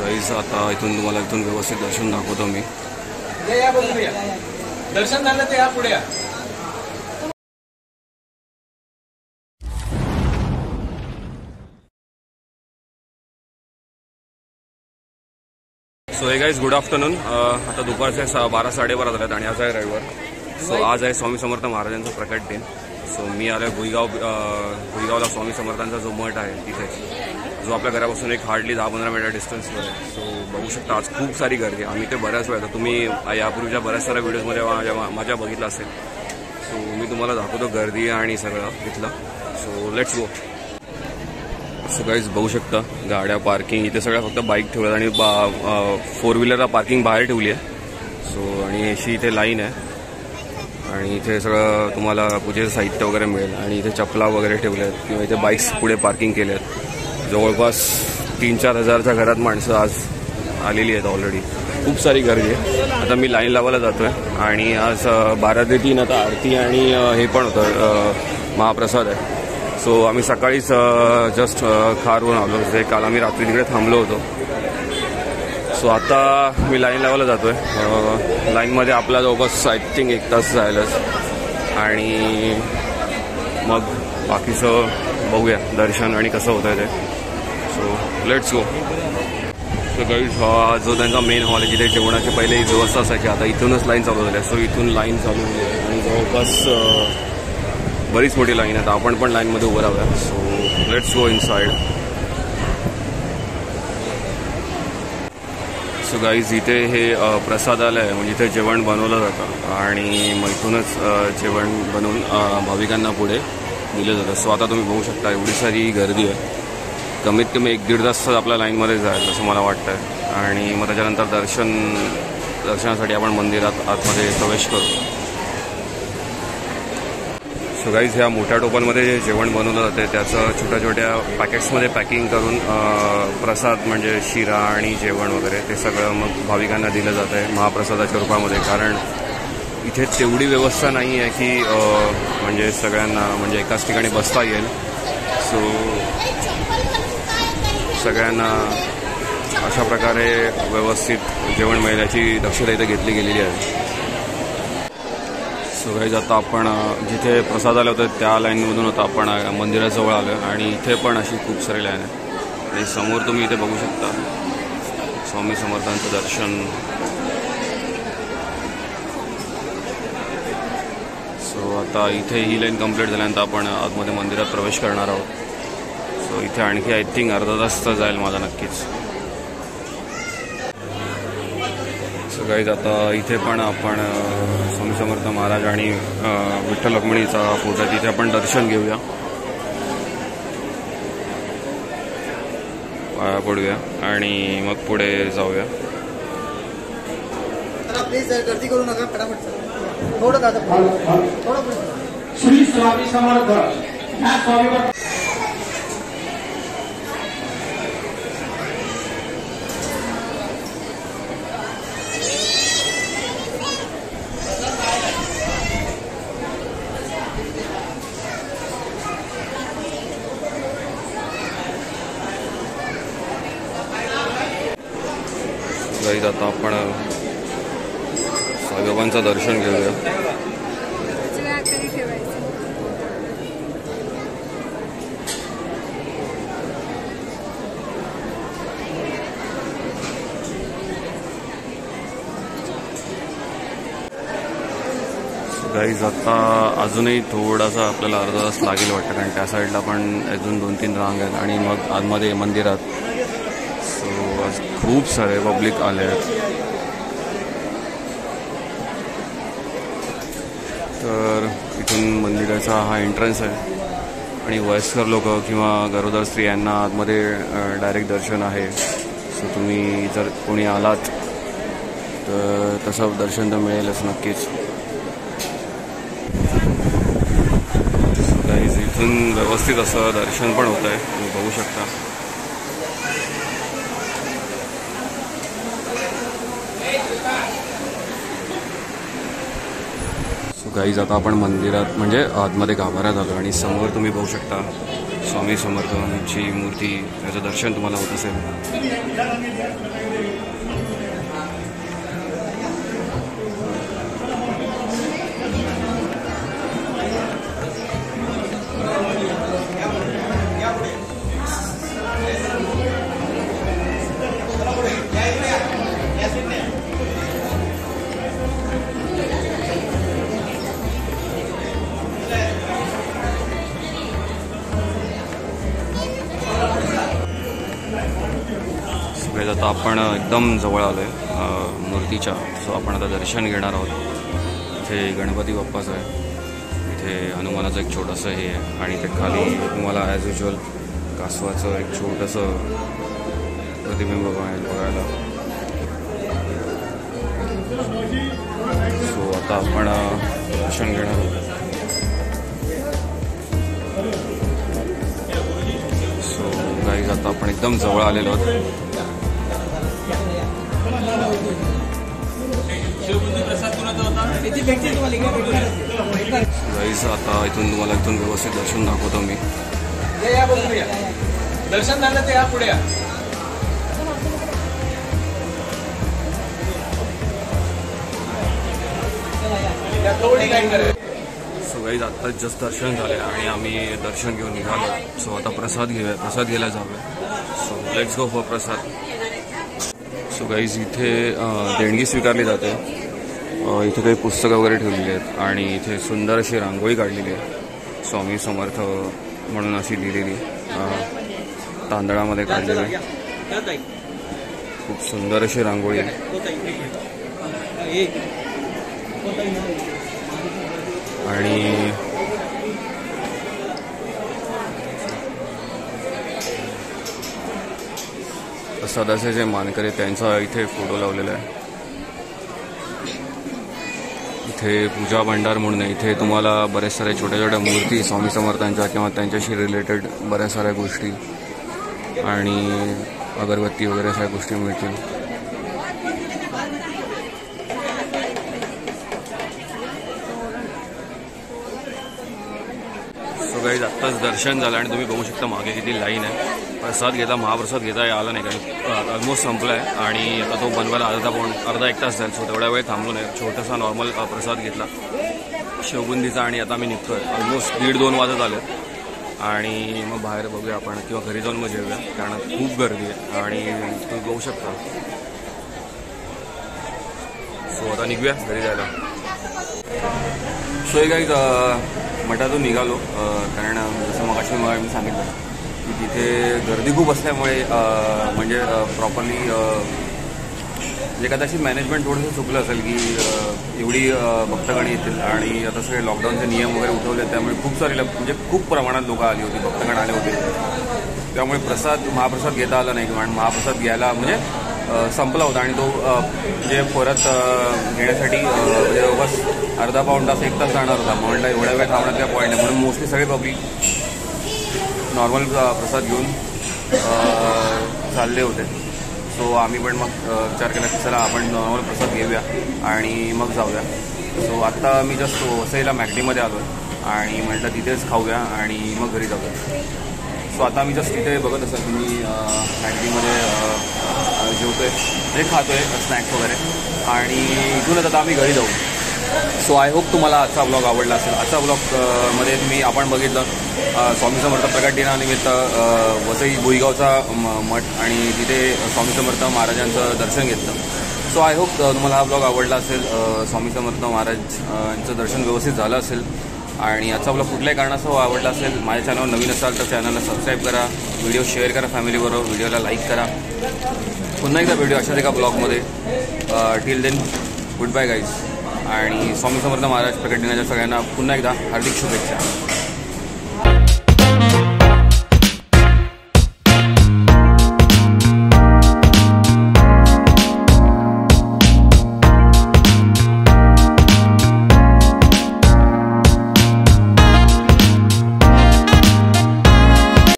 Guys आता इथून तुम्हाला इथून व्यवस्थित दर्शन दाखवतो मी. दर्शन झालं ते या पुढे या. सो हे गाईज गुड आफ्टरनून. आता दुपारचे 12-12:30 झालेत आणि आज आहे रविवार. सो आज आहे स्वामी समर्थ महाराजांचा प्रकट दिन. सो मी आलो भुईगावला स्वामी समर्थांचा जो मठ आहे तिथे, जो आपल्या घरापासून एक हार्डली 10-15 मिनिट डिस्टन्सवर आहे. सो बघू शकता आज खूप सारी गर्दी आहे. आम्ही ते बऱ्याच वेळा, तुम्ही यापूर्वीच्या बऱ्याच साऱ्या व्हिडिओजमध्ये माझ्या बघितलं असेल. सो मी तुम्हाला दाखवतो गर्दी आणि सगळं तिथलं. So let's go. So guys बघू शकता गाड्या पार्किंग इथे सगळ्या फक्त बाईक ठेवल्यात आणि 4 व्हीलरला पार्किंग बाहेर ठेवली आहे. सो आणि अशी इथे लाईन आहे आणि इथे सगळं तुम्हाला पूजेचं साहित्य वगैरे मिळेल आणि इथे चपला वगैरे ठेवल्या आहेत किंवा इथे बाईक्स पुढे पार्किंग केले आहेत. जवळपास 3-4 हजारच्या घरात माणसं आज आलेली आहेत ऑलरेडी. खूप सारी गर्दी आहे. आता मी लाईन लावायला जातो आहे आणि आज 12 ते 3 आता आरती आणि हे पण होतं, महाप्रसाद आहे. सो आम्ही सकाळीच जस्ट खारवरून आलो. जे काल आम्ही रात्री तिकडे थांबलो होतो. सो आता मी लाईन लावायला जातो आहे. लाईनमध्ये आपला जवळपास आय थिंक 1 तास जायलाच आणि मग बाकीचं बघूया दर्शन आणि कसं होतं आहे ते. So let's go. So guys हा जो त्यांचा मेन हॉल आहे जिथे जेवणाची पहिले व्यवस्था असायची, आता इथूनच लाईन चालू झाली आहे. सो इथून लाईन चालू झाली आहे आणि जवळपास बरीच मोठी लाईन आहे. तर आपण पण लाईनमध्ये उभं राहूया. So let's go inside. So guys इथे हे प्रसादालय आहे, म्हणजे इथे जेवण बनवलं जातं आणि मग इथूनच जेवण बनवून भाविकांना पुढे दिलं जातं. सो आता तुम्ही बघू शकता एवढी सारी गर्दी आहे. कमीत कमी 1-1.5 तास आपल्या लाईनमध्ये जाईल असं मला वाटतं आहे. आणि मग त्याच्यानंतर दर्शनासाठी आपण मंदिरात आतमध्ये प्रवेश करू. सो गाईज ह्या मोठ्या टोपांमध्ये जे जेवण बनवलं जाते त्याचं छोट्या छोट्या पॅकेट्समध्ये पॅकिंग करून प्रसाद म्हणजे शिरा आणि जेवण वगैरे ते सगळं मग भाविकांना दिलं जातं आहे महाप्रसादाच्या रूपामध्ये. कारण इथे तेवढी व्यवस्था नाही आहे की म्हणजे सगळ्यांना म्हणजे एकाच ठिकाणी बसता येईल. सो सगळ्यांना अशा प्रकारे व्यवस्थित जेवण मिळेल याची दक्षता इथे घेतली गेलेली आहे. सो गाईज आता आपण जिथे प्रसादालय होतं त्या लाईनमधून होतं आपण मंदिराजवळ आलो आणि इथे पण अशी खूप सारी लाईन आहे. आणि समोर तुम्ही इथे बघू शकता स्वामी समर्थांचं दर्शन. सो आता इथे ही लाईन कंप्लीट झाल्यानंतर आपण आतमध्ये मंदिरात प्रवेश करणार आहोत. सो इथे आणखी आय थिंक अर्धा तास तर जाईल माझा नक्कीच. सो गाईज आता इथे पण आपण स्वामी समर्थ महाराज आणि विठ्ठल रुक्मिणीचा फोटो आहे तिथे आपण दर्शन घेऊया, पाया पडूया आणि मग पुढे जाऊया. प्लीज गर्दी करू नका, फटाफट थोडं दादा थोडं. श्री स्वामी समर्थ या स्वामी गाईज आता आपण साईबाबांचं दर्शन घेऊया. गाईज आता अजूनही थोडासा आपल्याला अर्धा तास लागेल वाटतं, कारण त्या साईडला पण अजून 2-3 रांग आहेत आणि मग आतमध्ये मंदिरात. सो आज खूप सारे पब्लिक आले आहेत. तर इथून मंदिराचा हा एंट्रन्स आहे आणि वयस्कर लोक किंवा गरोदर स्त्रियांना आतमध्ये डायरेक्ट दर्शन आहे. सो तुम्ही जर कोणी आलात तर तसं दर्शन तर मिळेलच नक्कीच. गाईज इथून व्यवस्थित असं दर्शन पण होत आहे, तुम्ही बघू शकता. सो गाईज आता आपण मंदिरात म्हणजे आतमध्ये गाभाऱ्यात आलो आणि समोर तुम्ही बघू शकता स्वामी समर्थांची मूर्ती याचं दर्शन तुम्हाला होत असेल. आता आपण एकदम जवळ आलो आहे मूर्तीच्या. सो आपण आता दर्शन घेणार आहोत. इथे गणपती बाप्पाचं आहे, इथे हनुमानाचं एक छोटंसं हे आहे आणि ते खाली तुम्हाला ॲज युजल कासवाचं एक छोटंसं प्रतिबिंब बघायला. सो आता आपण दर्शन घेणार आहोत. सो गाईज आता आपण एकदम जवळ आलेलो आहोत. गाईज आता इथून तुम्हाला इथून व्यवस्थित दर्शन दाखवतो मी. दर्शन झालं ते या पुढे. सो गाईज आत्ताच जस्ट दर्शन झाले आणि आम्ही दर्शन घेऊन निघालो. सो आता प्रसाद घेऊया, प्रसाद घ्यायला जाऊया. So let's go for Prasad. So guys इथे देणगी स्वीकारली जाते. इथे काही पुस्तकं वगैरे ठेवलेली आहेत आणि इथे सुंदर अशी रांगोळी काढलेली आहे. स्वामी समर्थ म्हणून अशी लिहिलेली तांदळामध्ये काढलेली आहे. खूप सुंदर अशी रांगोळी आहे. आणि प्रसादाचे जे मानकरी त्यांचा इथे फोटो लावलेला आहे. इथे पूजा भंडार म्हणून आहे. इथे तुम्हाला बऱ्याच साऱ्या छोट्या छोट्या मूर्ती स्वामी समर्थांच्या किंवा त्यांच्याशी रिलेटेड बऱ्याच साऱ्या गोष्टी आणि अगरबत्ती वगैरे अशा गोष्टी मिळतील. सो गाईज आत्ताच दर्शन झालं आणि तुम्ही बघू शकता मागे किती लाईन आहे. प्रसाद घेता, महाप्रसाद घेता आला नाही कारण ऑलमोस्ट संपला आहे आणि आता तो बनवायला अर्धा एक तास जाईल. सो तेवढ्या वेळ थांबलो नाही. छोटासा नॉर्मल प्रसाद घेतला शेवबुंदीचा आणि आता मी निघतोय. ऑलमोस्ट 1:30-2 वाजत आले आणि मग बाहेर बघूया आपण किंवा घरी जाऊन मग जेवूया कारण खूप गर्दी आहे आणि तुम्ही बघू शकता. सो आता निघूया घरी जायला. सो हे गाईज मठातून निघालो कारण जसं मगाशी मी सांगितलं की तिथे गर्दी खूप असल्यामुळे म्हणजे प्रॉपरली म्हणजे कदाचित मॅनेजमेंट थोडंसं चुकलं असेल की एवढी भक्तगण येतील आणि आता सगळे लॉकडाऊनचे नियम वगैरे उठवले त्यामुळे खूप सारे म्हणजे खूप प्रमाणात लोक आली होती, भक्तगण आले होते. त्यामुळे महाप्रसाद घेता आला नाही कारण महाप्रसाद घ्यायला म्हणजे संपला होता आणि तो म्हणजे परत घेण्यासाठी जवळपास अर्धा पाऊण तास 1 तास जाणार होता. म्हटलं एवढ्या वेळ थांबण्यात काय पॉईंट आहे म्हणून मोस्टली सगळे पब्लिक नॉर्मल प्रसाद घेऊन चालले होते. सो आम्ही पण मग विचार केला की चला आपण नॉर्मल प्रसाद घेऊया आणि मग जाऊया. सो आत्ता मी जस्ट वसईला मॅगडीमध्ये आलो आणि म्हटलं तिथेच खाऊया आणि मग घरी जाऊया. सो आता मी जस्ट तिथे बघत असाल की मी मॅगडीमध्ये जेवतोय म्हणजे खातोय स्नॅक्स वगैरे आणि इथूनच आता आम्ही घरी जाऊ. सो आय होप तुम्हाला आजचा ब्लॉग आवडला असेल. आजचा ब्लॉगमध्ये आपण बघितलं स्वामी समर्थ प्रकट दिनानिमित्त वसई भुईगावचा मठ आणि तिथे स्वामी समर्थ महाराजांचं दर्शन घेतलं. सो आय होप तुम्हाला हा ब्लॉग आवडला असेल. स्वामी समर्थ महाराज यांचं दर्शन व्यवस्थित झालं असेल आणि आजचा ब्लॉग कुठल्याही कारणासह आवडला असेल. माझ्या चॅनलवर नवीन असाल तर चॅनलला सबस्क्राईब करा, व्हिडिओ शेअर करा फॅमिलीबरोबर, व्हिडिओला लाईक करा. पुन्हा एकदा व्हिडिओ अशाच एका ब्लॉगमध्ये. Till then good bye guys आणि स्वामी समर्थ महाराज प्रकट दिनाच्या सगळ्यांना पुन्हा एकदा हार्दिक शुभेच्छा.